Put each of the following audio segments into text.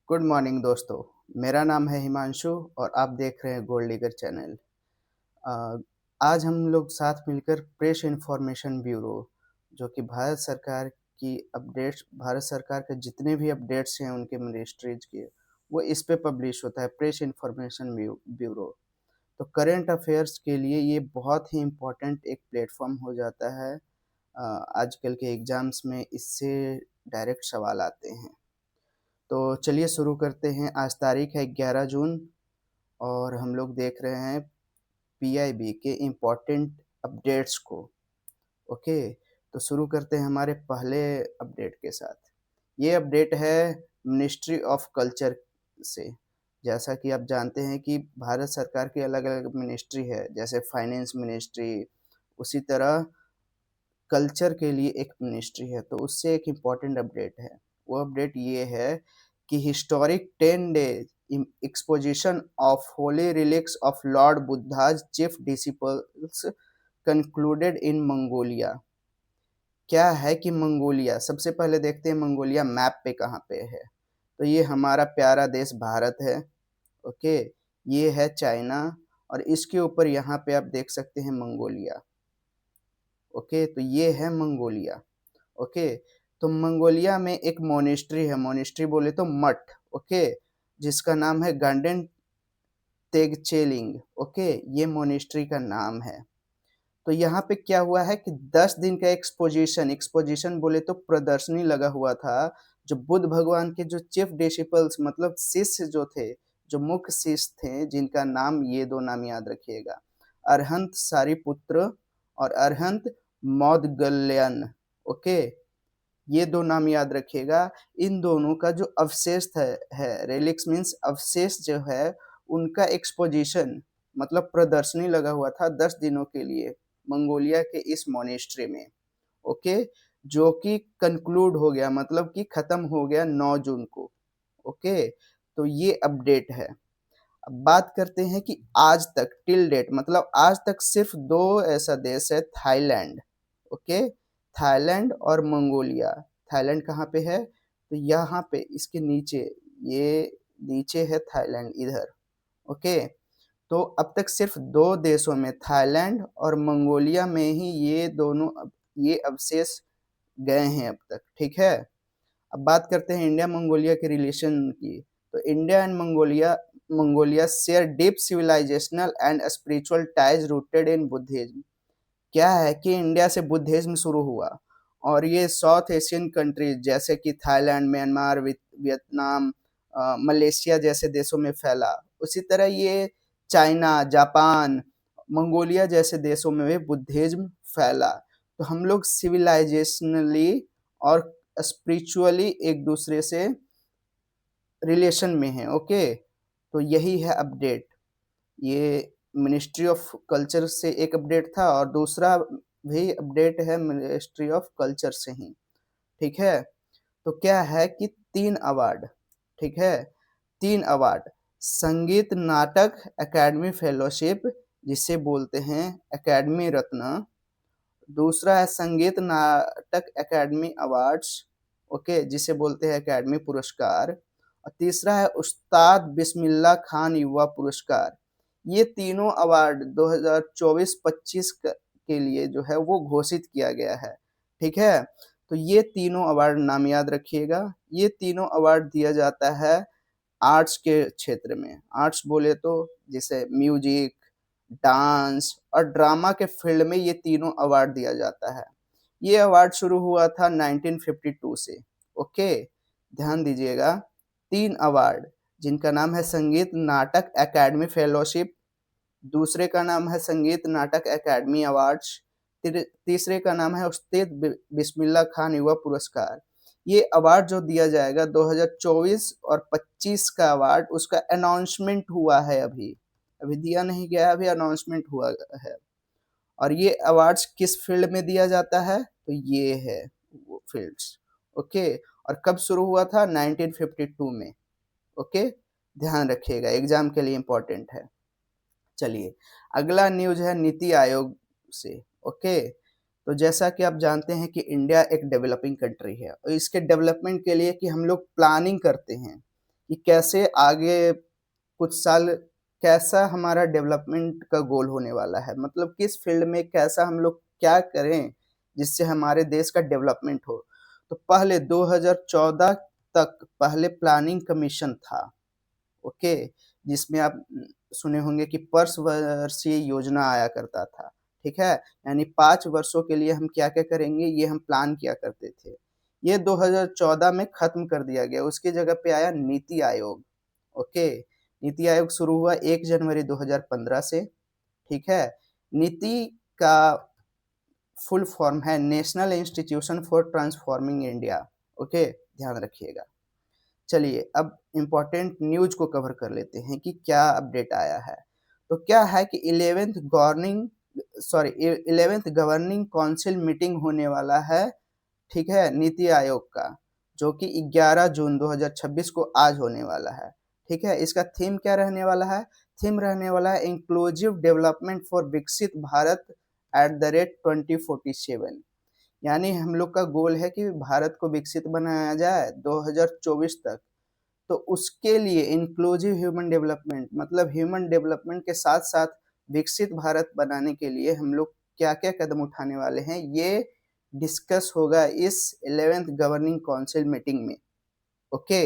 Good morning दोस्तों। मेरा नाम है हिमांशु और आप देख रहे हैं गोल्ड डिगर चैनल। अ, आज हम लोग साथ मिलकर प्रेस इंफॉर्मेशन ब्यूरो जो कि भारत सरकार के जितने भी अपडेट्स हैं उनके मिनिस्ट्रीज के, वो इस पे पब्लिश होता है, प्रेस इंफॉर्मेशन ब्यूरो। तो करेंट अफेयर्स के लिए ये बहुत ही इम्पोर्टेंट एक प्लेटफॉर्म हो जाता है। आजकल के एग्जाम्स में इससे डायरेक्ट सवाल आते हैं। तो चलिए शुरू करते हैं। आज तारीख है 11 जून और हम लोग देख रहे हैं पीआईबी के इम्पोर्टेंट अपडेट्स को। ओके, तो शुरू करते हैं हमारे पहले अपडेट के साथ। ये अपडेट है मिनिस्ट्री ऑफ कल्चर से। जैसा कि आप जानते हैं कि भारत सरकार की अलग अलग मिनिस्ट्री है, जैसे फाइनेंस मिनिस्ट्री, उसी तरह कल्चर के लिए एक मिनिस्ट्री है। तो उससे एक इम्पॉर्टेंट अपडेट है। वो अपडेट ये है कि historic 10 day exposition of Holi relics of Lord Buddha's chief disciples concluded in Mongolia. क्या है कि मंगोलिया, सबसे पहले देखते हैं मंगोलिया मैप पे कहाँ पे है। तो ये हमारा प्यारा देश भारत है। ओके, ये है चाइना और इसके ऊपर यहाँ पे आप देख सकते हैं मंगोलिया। ओके, तो ये है मंगोलिया। ओके, तो मंगोलिया में एक मोनेस्ट्री है, मोनेस्ट्री बोले तो मठ। ओके, जिसका नाम है गांडेन तेगचेलिंग। ओके, ये मोनेस्ट्री का नाम है। तो यहाँ पे क्या हुआ है कि 10 दिन का एक्सपोजिशन, एक्सपोजिशन बोले तो प्रदर्शनी लगा हुआ था। जो बुद्ध भगवान के जो चीफ डिसिपल्स मतलब शिष्य जो थे, जो मुख्य शिष्य थे, जिनका नाम, ये दो नाम याद रखिएगा, अरहंत सारिपुत्र और अरहंत मौदगल्यन। ओके, ये दो नाम याद रखिएगा। इन दोनों का जो अवशेष है रेलिक्स मीन्स अवशेष जो है, उनका एक्सपोजिशन मतलब प्रदर्शनी लगा हुआ था 10 दिनों के लिए मंगोलिया के इस मोनेस्ट्री में। ओके, जो कि कंक्लूड हो गया, मतलब कि खत्म हो गया 9 जून को। ओके, तो ये अपडेट है। अब बात करते हैं कि आज तक टिल डेट, मतलब आज तक सिर्फ दो ऐसा देश है, थाईलैंड। ओके, थाईलैंड और मंगोलिया। थाईलैंड कहाँ पे है? तो यहाँ पे इसके नीचे, ये नीचे है थाईलैंड इधर। ओके, तो अब तक सिर्फ दो देशों में, थाईलैंड और मंगोलिया में ही ये दोनों ये अवशेष गए हैं अब तक। ठीक है, अब बात करते हैं इंडिया मंगोलिया के रिलेशन की। तो India and Mongolia Mongolia share deep civilisational and spiritual ties rooted in Buddhism. क्या है कि इंडिया से बुद्धिज्म शुरू हुआ और ये साउथ एशियन कंट्रीज जैसे कि थाईलैंड, म्यांमार, वियतनाम, मलेशिया जैसे देशों में फैला। उसी तरह ये चाइना, जापान, मंगोलिया जैसे देशों में भी बुद्धिज्म फैला। तो हम लोग सिविलाइजेशनली और स्पिरिचुअली एक दूसरे से रिलेशन में हैं। ओके, तो यही है अपडेट। ये मिनिस्ट्री ऑफ कल्चर से एक अपडेट था और दूसरा भी अपडेट है मिनिस्ट्री ऑफ कल्चर से ही। ठीक है, तो क्या है कि 3 अवार्ड, ठीक है, 3 अवार्ड, संगीत नाटक एकेडमी फेलोशिप, जिसे बोलते हैं एकेडमी रत्न। दूसरा है संगीत नाटक एकेडमी अवार्ड्स, ओके, जिसे बोलते हैं एकेडमी पुरस्कार। और तीसरा है उस्ताद बिस्मिल्लाह खान युवा पुरस्कार। ये तीनों अवार्ड 2024-25 के लिए जो है वो घोषित किया गया है। ठीक है, तो ये तीनों अवार्ड नाम याद रखिएगा। ये तीनों अवार्ड दिया जाता है आर्ट्स के क्षेत्र में। आर्ट्स बोले तो जैसे म्यूजिक, डांस और ड्रामा के फील्ड में ये तीनों अवार्ड दिया जाता है। ये अवार्ड शुरू हुआ था 1952 से। ओके, ध्यान दीजिएगा, 3 अवार्ड, जिनका नाम है संगीत नाटक एकेडमी फेलोशिप, दूसरे का नाम है संगीत नाटक एकेडमी अवार्ड्स, तीसरे का नाम है उस्ताद बिस्मिल्लाह खान युवा पुरस्कार। ये अवार्ड जो दिया जाएगा 2024 और 25 का अवार्ड, उसका अनाउंसमेंट हुआ है। अभी अभी दिया नहीं गया, अभी अनाउंसमेंट हुआ है। और ये अवार्ड्स किस फील्ड में दिया जाता है? तो ये है वो फील्ड्स। ओके, और कब शुरू हुआ था? 1952 में। ओके, ध्यान रखिएगा, एग्जाम के लिए इंपॉर्टेंट है। चलिए, अगला न्यूज है नीति आयोग से। ओके, तो जैसा कि आप जानते हैं कि इंडिया एक डेवलपिंग कंट्री है और इसके डेवलपमेंट के लिए कि हम लोग प्लानिंग करते हैं कि कैसे आगे कुछ साल कैसा हमारा डेवलपमेंट का गोल होने वाला है, मतलब किस फील्ड में कैसा हम लोग क्या करें जिससे हमारे देश का डेवलपमेंट हो। तो पहले 2014 तक पहले प्लानिंग कमीशन था, ओके, जिसमें आप सुने होंगे कि वर्षीय योजना आया करता था, ठीक है, यानी 5 वर्षों के लिए हम क्या क्या करेंगे ये हम प्लान किया करते थे। ये 2014 में खत्म कर दिया गया, उसकी जगह पे आया नीति आयोग, ओके। नीति आयोग शुरू हुआ 1 जनवरी 2015 से, ठीक है। नीति का फुल फॉर्म है national institution for transforming India, okay, ध्यान रखिएगा। चलिए अब इम्पोर्टेंट न्यूज को कवर कर लेते हैं कि क्या अपडेट आया है। तो क्या है कि 11th गवर्निंग काउंसिल मीटिंग होने वाला है, ठीक है, नीति आयोग का, जो कि 11 जून 2026 को आज होने वाला है, ठीक है। इसका थीम क्या रहने वाला है? थीम रहने वाला है इंक्लूसिव डेवलपमेंट फॉर विकसित भारत @ 2047। यानी हम लोग का गोल है कि भारत को विकसित बनाया जाए 2024 तक। तो उसके लिए इंक्लूसिव ह्यूमन डेवलपमेंट, मतलब ह्यूमन डेवलपमेंट के साथ साथ विकसित भारत बनाने के लिए हम लोग क्या क्या कदम उठाने वाले हैं, ये डिस्कस होगा इस 11th गवर्निंग काउंसिल मीटिंग में, ओके।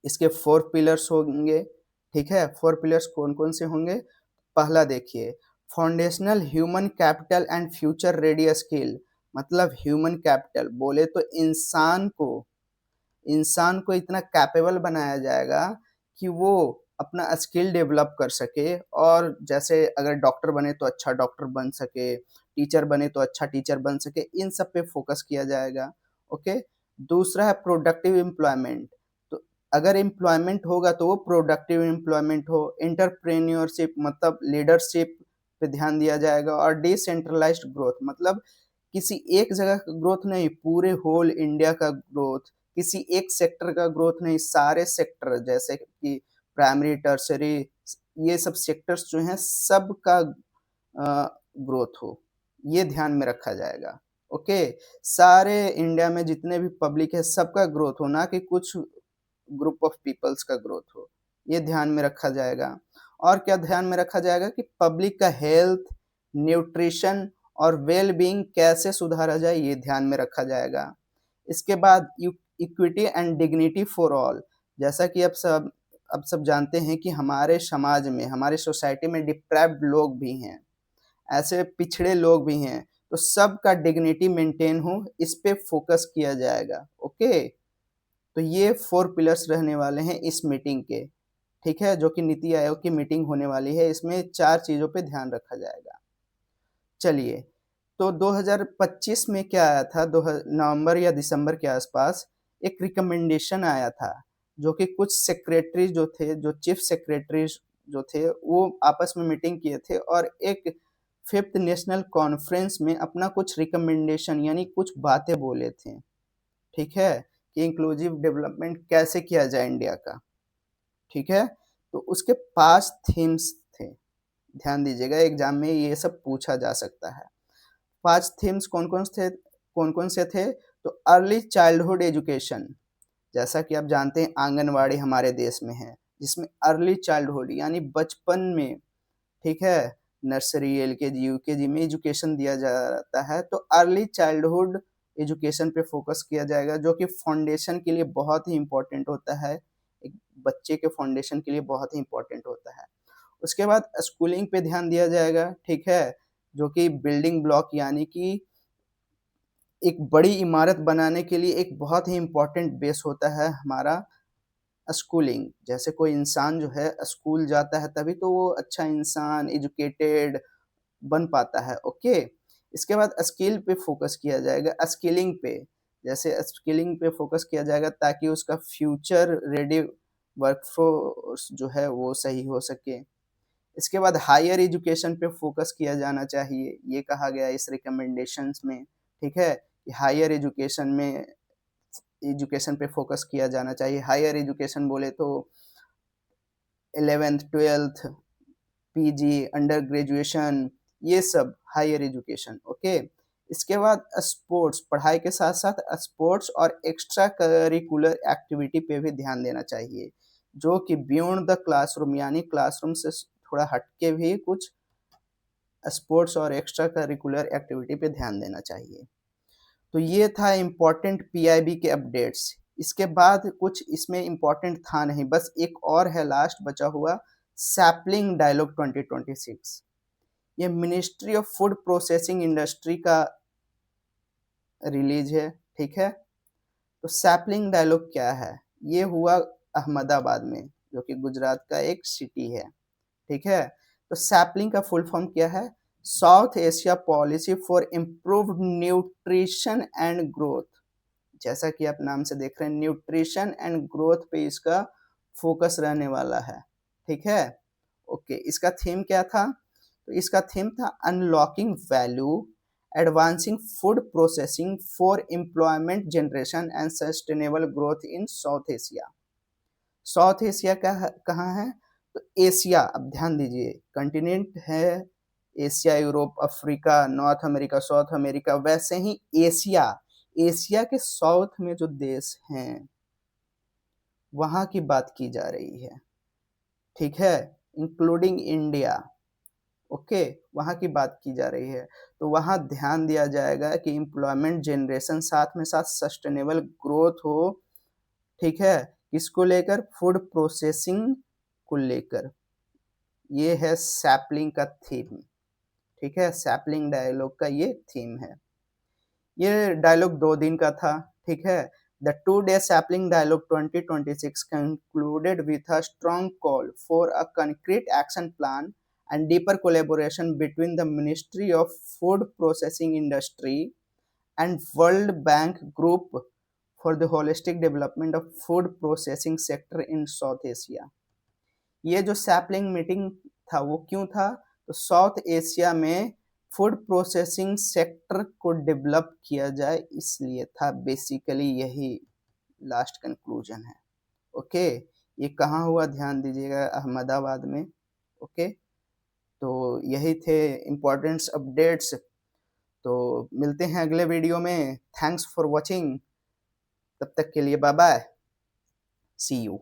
इसके 4 पिलर्स होंगे, ठीक है। 4 पिलर्स कौन कौन से होंगे? पहला देखिए, foundational human capital and future ready skill, मतलब ह्यूमन कैपिटल बोले तो इंसान को इतना कैपेबल बनाया जाएगा कि वो अपना स्किल डेवलप कर सके, और जैसे अगर डॉक्टर बने तो अच्छा डॉक्टर बन सके, टीचर बने तो अच्छा टीचर बन सके, इन सब पे फोकस किया जाएगा, ओके। दूसरा है प्रोडक्टिव एम्प्लॉयमेंट। तो अगर एम्प्लॉयमेंट होगा तो वो प्रोडक्टिव एम्प्लॉयमेंट हो। एंटरप्रेन्योरशिप मतलब लीडरशिप पे ध्यान दिया जाएगा, और डिसेंट्रलाइज्ड ग्रोथ मतलब किसी एक जगह का ग्रोथ नहीं, पूरे होल इंडिया का ग्रोथ, किसी एक सेक्टर का ग्रोथ नहीं, सारे सेक्टर जैसे कि प्राइमरी टर्सरी, ये सब सेक्टर्स जो हैं सबका ग्रोथ हो, ये ध्यान में रखा जाएगा, ओके। सारे इंडिया में जितने भी पब्लिक है सबका ग्रोथ हो, ना कि कुछ ग्रुप ऑफ पीपल्स का ग्रोथ हो, ये ध्यान में रखा जाएगा। और क्या ध्यान में रखा जाएगा कि पब्लिक का हेल्थ, न्यूट्रिशन और वेल बीइंग कैसे सुधारा जाए, ये ध्यान में रखा जाएगा। इसके बाद equity and dignity for all, जैसा कि अब सब जानते हैं कि हमारे समाज में, हमारे सोसाइटी में डिप्राइव्ड लोग भी हैं, ऐसे पिछड़े लोग भी हैं, तो सबका डिग्निटी मेंटेन हो, इस पे फोकस किया जाएगा, ओके। तो ये 4 पिलर्स रहने वाले हैं इस मीटिंग के, ठीक है, जो कि नीति आयोग की मीटिंग होने वाली है, इसमें 4 चीजों पे ध्यान रखा जाएगा। चलिए, तो 2025 में क्या आया था, नवंबर या दिसंबर के आसपास एक रिकमेंडेशन आया था, जो कि कुछ सेक्रेटरी जो थे, जो चीफ सेक्रेटरी जो थे, वो आपस में मीटिंग किए थे और एक 5th नेशनल कॉन्फ्रेंस में अपना कुछ रिकमेंडेशन यानी कुछ बातें बोले थे, ठीक है, कि इंक्लूसिव डेवलपमेंट कैसे किया जाए इंडिया का, ठीक है। तो उसके 5 थीम्स थे, ध्यान दीजिएगा, एग्जाम में ये सब पूछा जा सकता है। 5 थीम्स कौन कौन से थे? तो अर्ली चाइल्डहुड एजुकेशन, जैसा कि आप जानते हैं आंगनवाड़ी हमारे देश में है, जिसमें अर्ली चाइल्डहुड यानी बचपन में, ठीक है, नर्सरी, एलकेजी, यूकेजी में एजुकेशन दिया जाता है, तो अर्ली चाइल्डहुड एजुकेशन पे फोकस किया जाएगा, जो कि फाउंडेशन के लिए बहुत ही इम्पोर्टेंट होता है, एक बच्चे के फाउंडेशन के लिए बहुत ही इम्पोर्टेंट होता है। उसके बाद स्कूलिंग पे ध्यान दिया जाएगा, ठीक है, जो कि बिल्डिंग ब्लॉक यानी कि एक बड़ी इमारत बनाने के लिए एक बहुत ही इम्पोर्टेंट बेस होता है हमारा स्कूलिंग। जैसे कोई इंसान जो है स्कूल जाता है तभी तो वो अच्छा इंसान, एजुकेटेड बन पाता है, ओके। इसके बाद स्किल पे फोकस किया जाएगा, स्किलिंग पे, जैसे स्किलिंग पे फोकस किया जाएगा ताकि उसका फ्यूचर रेडी वर्कफोर्स जो है वो सही हो सके। इसके बाद हायर एजुकेशन पे फोकस किया जाना चाहिए, ये कहा गया इस रिकमेंडेशंस में, ठीक है, कि हायर एजुकेशन पे फोकस किया जाना चाहिए। हायर एजुकेशन बोले तो 11th 12th PG, under graduation, ये सब हायर एजुकेशन, ओके। इसके बाद स्पोर्ट्स, पढ़ाई के साथ साथ स्पोर्ट्स और एक्स्ट्रा करिकुलर एक्टिविटी पे भी ध्यान देना चाहिए, जो कि बियॉन्ड द क्लासरूम यानी क्लासरूम से थोड़ा हटके भी कुछ स्पोर्ट्स और एक्स्ट्रा करिकुलर एक्टिविटी पे ध्यान देना चाहिए। तो ये था इम्पोर्टेंट पीआईबी के अपडेट्स। इसके बाद कुछ इसमें इम्पोर्टेंट था नहीं, बस एक और है लास्ट बचा हुआ, सैपलिंग डायलॉग 2026। ये ministry of food processing industry का रिलीज है, ठीक है। तो सैपलिंग डायलॉग क्या है, ये हुआ अहमदाबाद में, जो कि गुजरात का एक सिटी है, ठीक है। तो सैपलिंग का फुल फॉर्म क्या है, south Asia policy for improved nutrition and growth. जैसा कि आप नाम से देख रहे हैं, न्यूट्रिशन एंड ग्रोथ पे इसका फोकस रहने वाला है, ठीक है। ओके, इसका थीम क्या था, तो इसका थीम था unlocking value, advancing food processing for employment generation and sustainable growth in south Asia. South Asia का कहाँ है, तो एशिया, अब ध्यान दीजिए, कंटिनेंट है Asia, Europe, Africa, north America, south America, वैसे ही एशिया, एशिया के साउथ में जो देश हैं वहां की बात की जा रही है, ठीक है, इंक्लूडिंग इंडिया। ओके, वहां की बात की जा रही है। तो वहां ध्यान दिया जाएगा कि एम्प्लॉयमेंट जनरेशन साथ में साथ सस्टेनेबल ग्रोथ हो, ठीक है। किसको लेकर, फूड प्रोसेसिंग को लेकर। ये है सैपलिंग का थीम, ठीक है, सैपलिंग डायलॉग का ये थीम है। ये डायलॉग 2 दिन का था, ठीक है। The 2 day sapling dialogue 2026 concluded with a strong call for a concrete action plan and deeper collaboration between the Ministry of Food Processing Industry and World Bank Group for the holistic development of food processing sector in South Asia। ये जो sapling meeting था वो क्यों था, तो south Asia में food processing sector को develop किया जाए इसलिए था, बेसिकली यही लास्ट कंक्लूजन है। ओके, ये कहाँ हुआ ध्यान दीजिएगा, अहमदाबाद में। ओके, तो यही थे इम्पोर्टेंट्स अपडेट्स। तो मिलते हैं अगले वीडियो में, थैंक्स फॉर वॉचिंग, तब तक के लिए बाय बाय, सी यू।